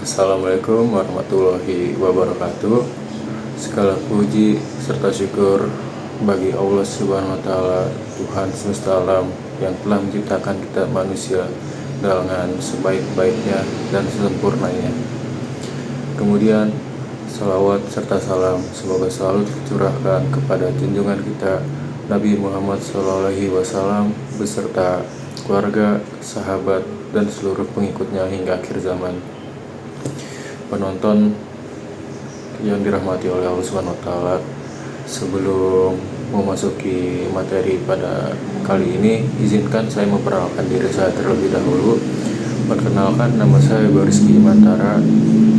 Assalamualaikum warahmatullahi wabarakatuh. Segala puji serta syukur bagi Allah Subhanahu wa taala, Tuhan semesta alam yang telah menciptakan kita manusia dengan sebaik-baiknya dan sempurnanya. Kemudian salawat serta salam semoga selalu tercurahkan kepada junjungan kita Nabi Muhammad SAW beserta keluarga, sahabat, dan seluruh pengikutnya hingga akhir zaman. Penonton yang dirahmati oleh Allah Subhanahu wa taala, sebelum memasuki materi pada kali ini, izinkan saya memperkenalkan diri saya terlebih dahulu. Perkenalkan, nama saya Bariski Imantara.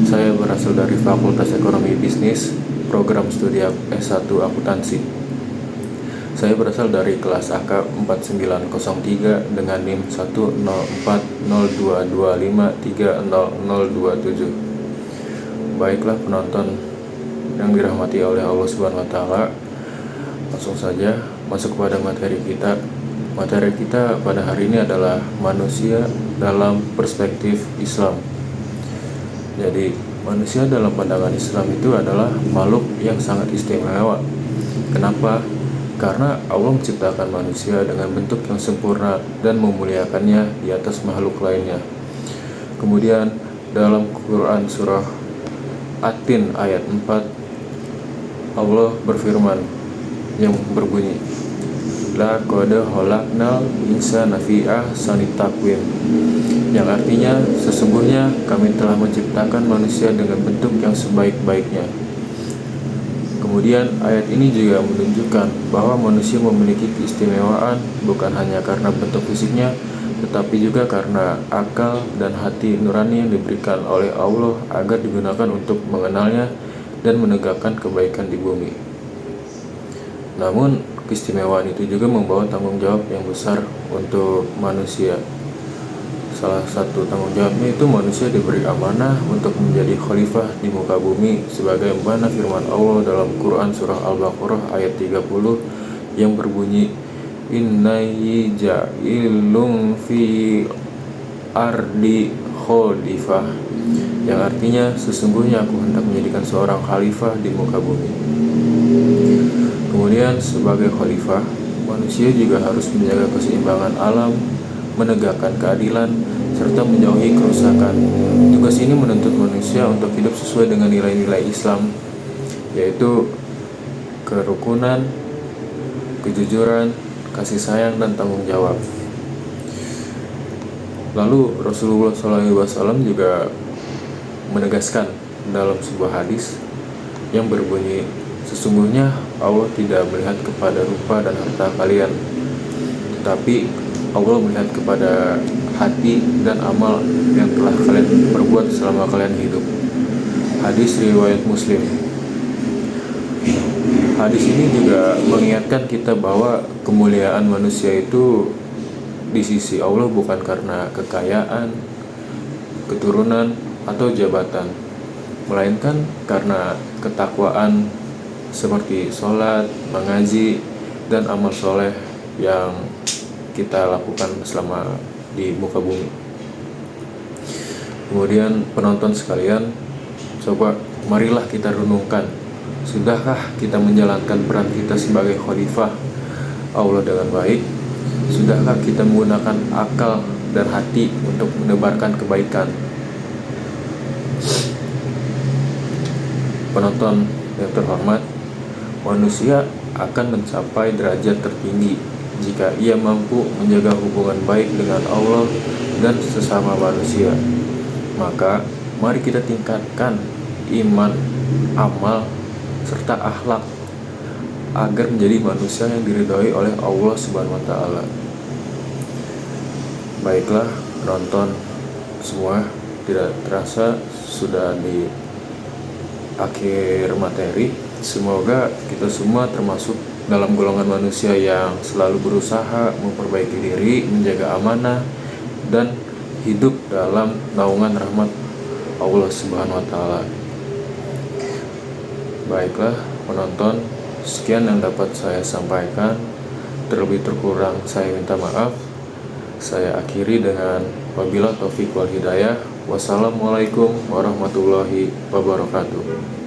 Saya berasal dari Fakultas Ekonomi Bisnis, program studi S1 Akuntansi. Saya berasal dari kelas AK 4903 dengan NIM 1040225300027. Baiklah penonton yang dirahmati oleh Allah Subhanahu wa taala, langsung saja masuk kepada materi kita. Materi kita pada hari ini adalah manusia dalam perspektif Islam. Jadi, manusia dalam pandangan Islam itu adalah makhluk yang sangat istimewa. Kenapa? Karena Allah menciptakan manusia dengan bentuk yang sempurna dan memuliakannya di atas makhluk lainnya. Kemudian dalam Quran surah At-Tin ayat 4, Allah berfirman yang berbunyi, laqad khalaqnal insana fi ahsani taqwim, yang artinya sesungguhnya kami telah menciptakan manusia dengan bentuk yang sebaik-baiknya. Kemudian ayat ini juga menunjukkan bahwa manusia memiliki keistimewaan bukan hanya karena bentuk fisiknya, tetapi juga karena akal dan hati nurani yang diberikan oleh Allah agar digunakan untuk mengenalnya dan menegakkan kebaikan di bumi. Namun, keistimewaan itu juga membawa tanggung jawab yang besar untuk manusia. Salah satu tanggung jawabnya itu manusia diberi amanah untuk menjadi khalifah di muka bumi, sebagaimana firman Allah dalam Quran surah Al-Baqarah ayat 30 yang berbunyi, innai ja'ilun fi ardi khalifah, yang artinya sesungguhnya aku hendak menjadikan seorang khalifah di muka bumi. Kemudian sebagai khalifah, manusia juga harus menjaga keseimbangan alam, menegakkan keadilan, serta menjauhi kerusakan. Tugas ini menuntut manusia untuk hidup sesuai dengan nilai-nilai Islam, yaitu kerukunan, kejujuran, kasih sayang, dan tanggung jawab. Lalu Rasulullah SAW juga menegaskan dalam sebuah hadis yang berbunyi, sesungguhnya Allah tidak melihat kepada rupa dan harta kalian, tetapi Allah melihat kepada hati dan amal yang telah kalian perbuat selama kalian hidup. Hadis riwayat Muslim. Hadis ini juga mengingatkan kita bahwa kemuliaan manusia itu di sisi Allah bukan karena kekayaan, keturunan, atau jabatan, melainkan karena ketakwaan seperti sholat, mengaji, dan amal soleh yang kita lakukan selama di muka bumi. Kemudian penonton sekalian, coba marilah kita renungkan, sudahkah kita menjalankan peran kita sebagai khalifah Allah dengan baik? Sudahkah kita menggunakan akal dan hati untuk menebarkan kebaikan? Penonton yang terhormat, manusia akan mencapai derajat tertinggi jika ia mampu menjaga hubungan baik dengan Allah dan sesama manusia. Maka mari kita tingkatkan iman, amal, serta akhlak agar menjadi manusia yang diridhoi oleh Allah Subhanahu wa taala. Baiklah penonton semua, tidak terasa sudah di akhir materi. Semoga kita semua termasuk dalam golongan manusia yang selalu berusaha memperbaiki diri, menjaga amanah, dan hidup dalam naungan rahmat Allah Subhanahu wa taala. Baiklah penonton, sekian yang dapat saya sampaikan. Terlebih terkurang saya minta maaf. Saya akhiri dengan wabillahi taufiq wal hidayah. Wassalamualaikum warahmatullahi wabarakatuh.